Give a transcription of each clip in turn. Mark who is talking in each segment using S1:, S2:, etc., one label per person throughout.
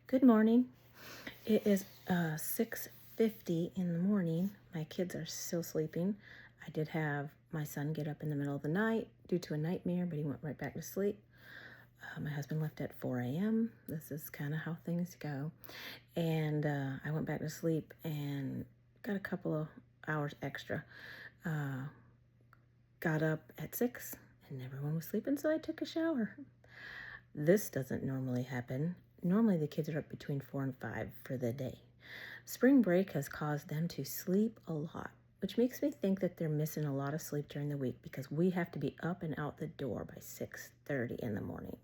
S1: Good morning. It is 6:50 in the morning. My kids are still sleeping. I did have my son get up in the middle of the night due to a nightmare, but he went right back to sleep. My husband left at 4 a.m. This is kind of how things go. And I went back to sleep and got a couple of hours extra. Uh, got up at 6 and everyone was sleeping, so I took a shower. This doesn't normally happen. Normally the kids are up between 4 and 5 for the day. Spring break has caused them to sleep a lot, which makes me think that they're missing a lot of sleep during the week because we have to be up and out the door by 6:30 in the morning.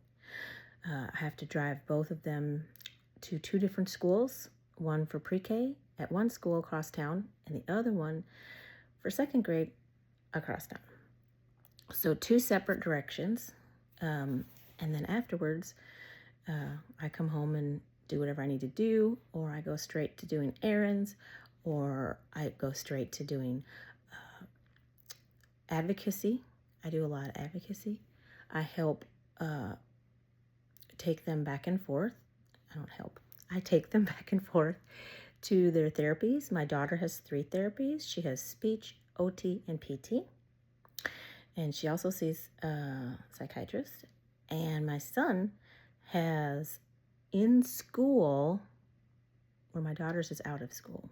S1: I have to drive both of them to two different schools, one for pre-K at one school across town and the other one for second grade across town. So two separate directions. And then afterwards, I come home and do whatever I need to do, or I go straight to doing errands, or I go straight to doing advocacy. I do a lot of advocacy. I help take them back and forth. I take them back and forth to their therapies. My daughter has 3 therapies. She has speech, OT, and PT. And she also sees a psychiatrist. And my son has in school, where my daughter's is out of school.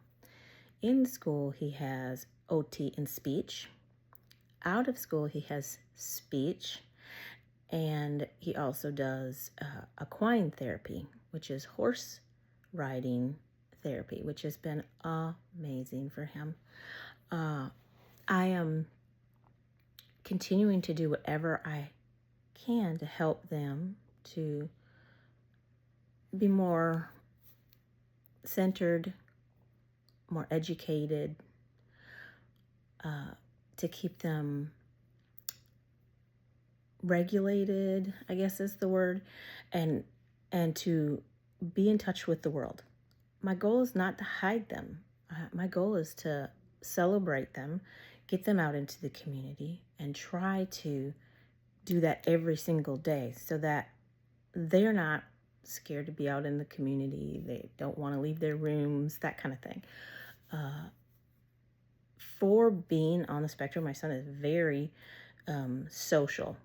S1: In school, he has OT and speech. Out of school, he has speech. And he also does equine therapy, which is horse riding therapy, which has been amazing for him. I am continuing to do whatever I can to help them to be more centered, more educated, to keep them regulated, I guess is the word, and to be in touch with the world. My goal is not to hide them. My goal is to celebrate them, get them out into the community, and try to do that every single day so that they're not scared to be out in the community. They don't want to leave their rooms, that kind of thing. For being on the spectrum, my son is very social,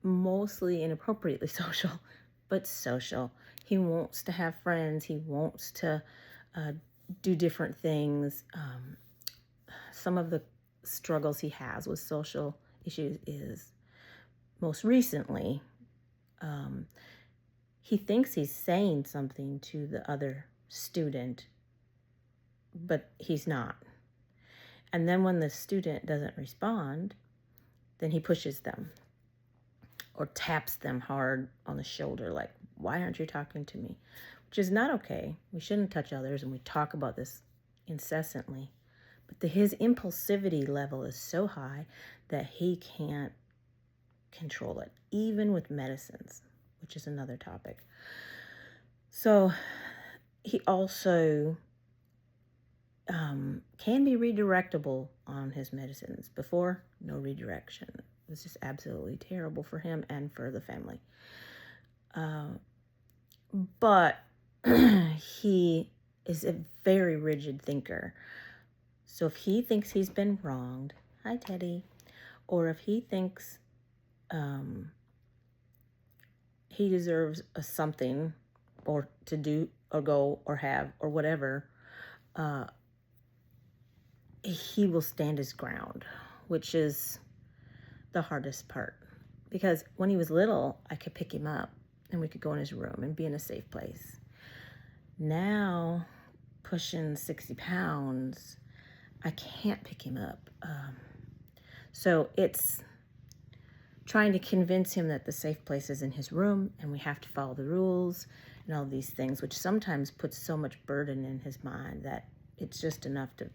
S1: mostly inappropriately social, but social. He wants to have friends. He wants to do different things. Some of the struggles he has with social issues is most recently, he thinks he's saying something to the other student, but he's not. And then when the student doesn't respond, then he pushes them or taps them hard on the shoulder, like, why aren't you talking to me? Which is not okay. We shouldn't touch others, and we talk about this incessantly. But his impulsivity level is so high that he can't control it, even with medicines, which is another topic. So he also can be redirectable on his medicines. Before, no redirection. It was just absolutely terrible for him and for the family. But he is a very rigid thinker. So if he thinks he's been wronged, hi Teddy, or if he thinks he deserves a something or to do or go or have or whatever, he will stand his ground, which is the hardest part. Because when he was little, I could pick him up and we could go in his room and be in a safe place. Now, pushing 60 pounds, I can't pick him up. So it's trying to convince him that the safe place is in his room and we have to follow the rules and all these things, which sometimes puts so much burden in his mind that it's just enough to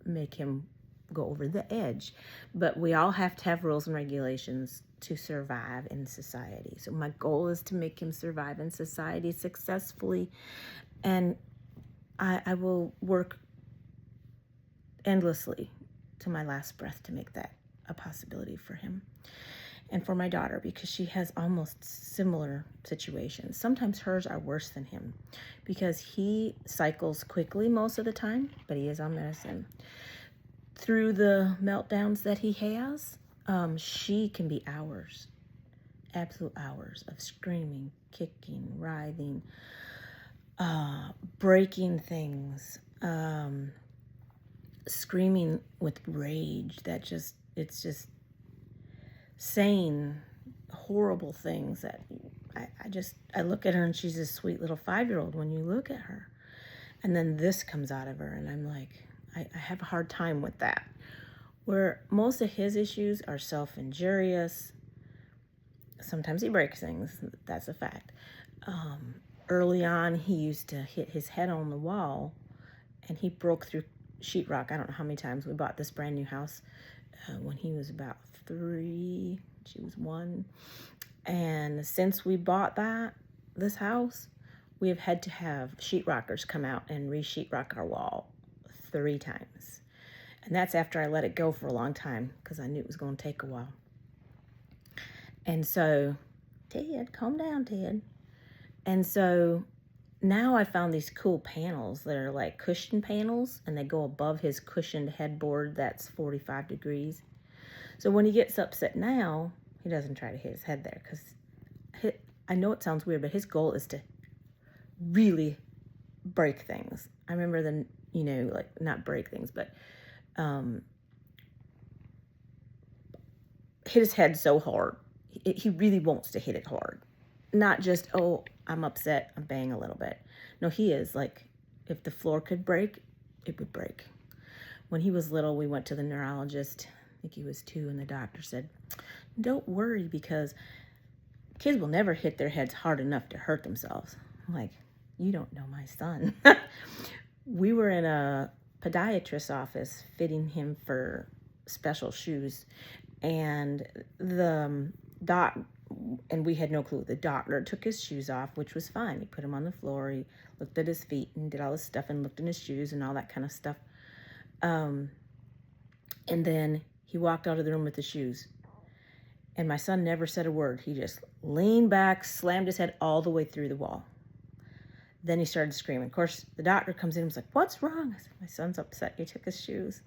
S1: make him go over the edge. But we all have to have rules and regulations to survive in society. So my goal is to make him survive in society successfully, and I will work endlessly to my last breath to make that a possibility for him. and for my daughter, because she has almost similar situations. Sometimes hers are worse than him because he cycles quickly most of the time, but he is on medicine. Through the meltdowns that he has, she can be hours, absolute hours of screaming, kicking, writhing, breaking things, screaming with rage it's just saying horrible things that I look at her and she's a sweet little 5-year-old when you look at her. And then this comes out of her and I'm like, I have a hard time with that. Where most of his issues are self-injurious. Sometimes he breaks things, that's a fact. Early on, he used to hit his head on the wall and he broke through sheetrock. I don't know how many times. We bought this brand new house when he was about 3, she was 1. And since we bought this house, we have had to have sheetrockers come out and re-sheetrock our wall 3 times. And that's after I let it go for a long time because I knew it was going to take a while. And so, Ted, calm down, Ted. And so now I found these cool panels that are like cushion panels, and they go above his cushioned headboard that's 45 degrees. So when he gets upset now, he doesn't try to hit his head there because I know it sounds weird, but his goal is to really break things. I remember like not break things, but hit his head so hard. He really wants to hit it hard. Not just, oh, I'm upset, I'm bang a little bit. No, he is like, if the floor could break, it would break. When he was little, we went to the neurologist. I think he was 2, and the doctor said, don't worry because kids will never hit their heads hard enough to hurt themselves. I'm like, you don't know my son. We were in a podiatrist's office fitting him for special shoes, and and we had no clue. The doctor took his shoes off, which was fine. He put them on the floor. He looked at his feet and did all this stuff and looked in his shoes and all that kind of stuff. And then he walked out of the room with the shoes. And my son never said a word. He just leaned back, slammed his head all the way through the wall. Then he started screaming. Of course, the doctor comes in and was like, what's wrong? I said, my son's upset. He took his shoes.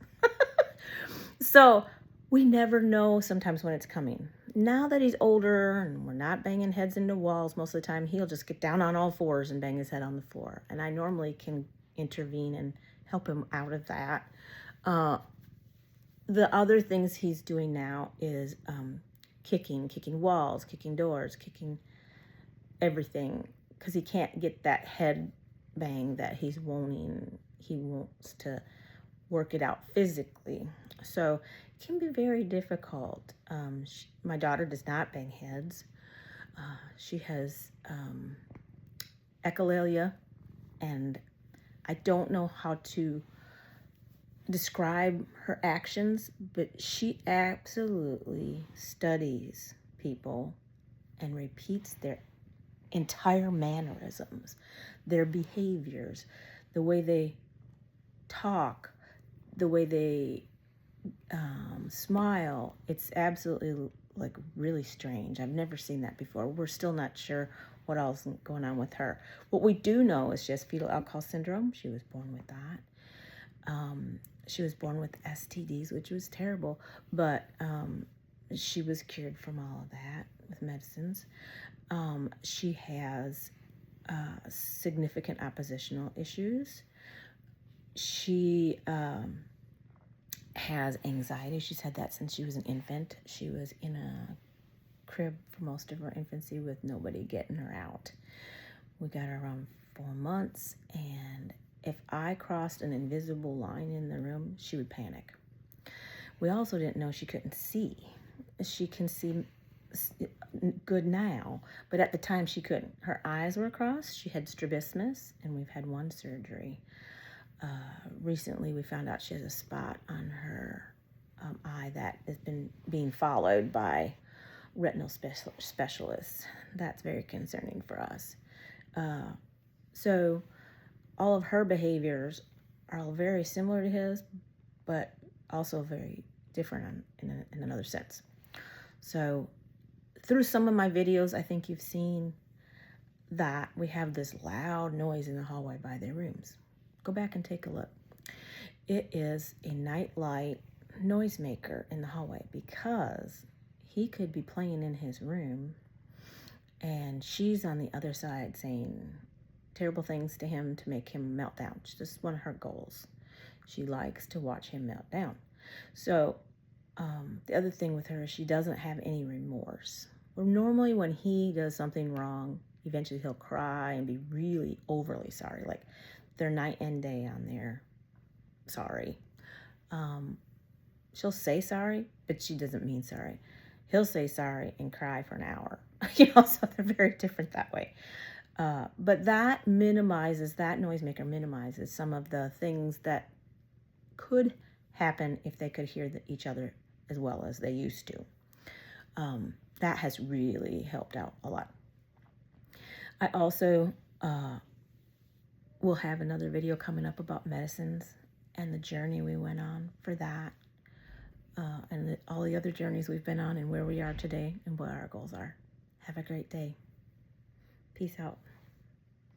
S1: So we never know sometimes when it's coming. Now that he's older and we're not banging heads into walls most of the time, he'll just get down on all 4s and bang his head on the floor. And I normally can intervene and help him out of that. The other things he's doing now is kicking walls, kicking doors, kicking everything, because he can't get that head bang that he's wanting. He wants to work it out physically. So it can be very difficult. My daughter does not bang heads. She has echolalia, and I don't know how to describe her actions, but she absolutely studies people and repeats their entire mannerisms, their behaviors, the way they talk, the way they smile. It's absolutely like really strange. I've never seen that before. We're still not sure what else is going on with her. What we do know is she has fetal alcohol syndrome. She was born with that. She was born with STDs, which was terrible, but she was cured from all of that with medicines. She has significant oppositional issues. She has anxiety. She's had that since she was an infant. She was in a crib for most of her infancy with nobody getting her out. We got her around 4 months, and if I crossed an invisible line in the room, she would panic. We also didn't know she couldn't see. She can see good now, but at the time she couldn't. Her eyes were crossed. She had strabismus, and we've had 1 surgery. Recently, we found out she has a spot on her eye that has been being followed by retinal specialists. That's very concerning for us. So all of her behaviors are all very similar to his, but also very different in another sense. So through some of my videos, I think you've seen that we have this loud noise in the hallway by their rooms. Go back and take a look. It is a nightlight noisemaker in the hallway because he could be playing in his room and she's on the other side saying terrible things to him to make him melt down. It's just one of her goals. She likes to watch him melt down. So the other thing with her is she doesn't have any remorse. Well, normally when he does something wrong, eventually he'll cry and be really overly sorry, like their night and day on their sorry. She'll say sorry, but she doesn't mean sorry. He'll say sorry and cry for an hour. So they're very different that way. But that noisemaker minimizes some of the things that could happen if they could hear each other as well as they used to. That has really helped out a lot. I also will have another video coming up about medicines and the journey we went on for that, and all the other journeys we've been on and where we are today and what our goals are. Have a great day. Peace out.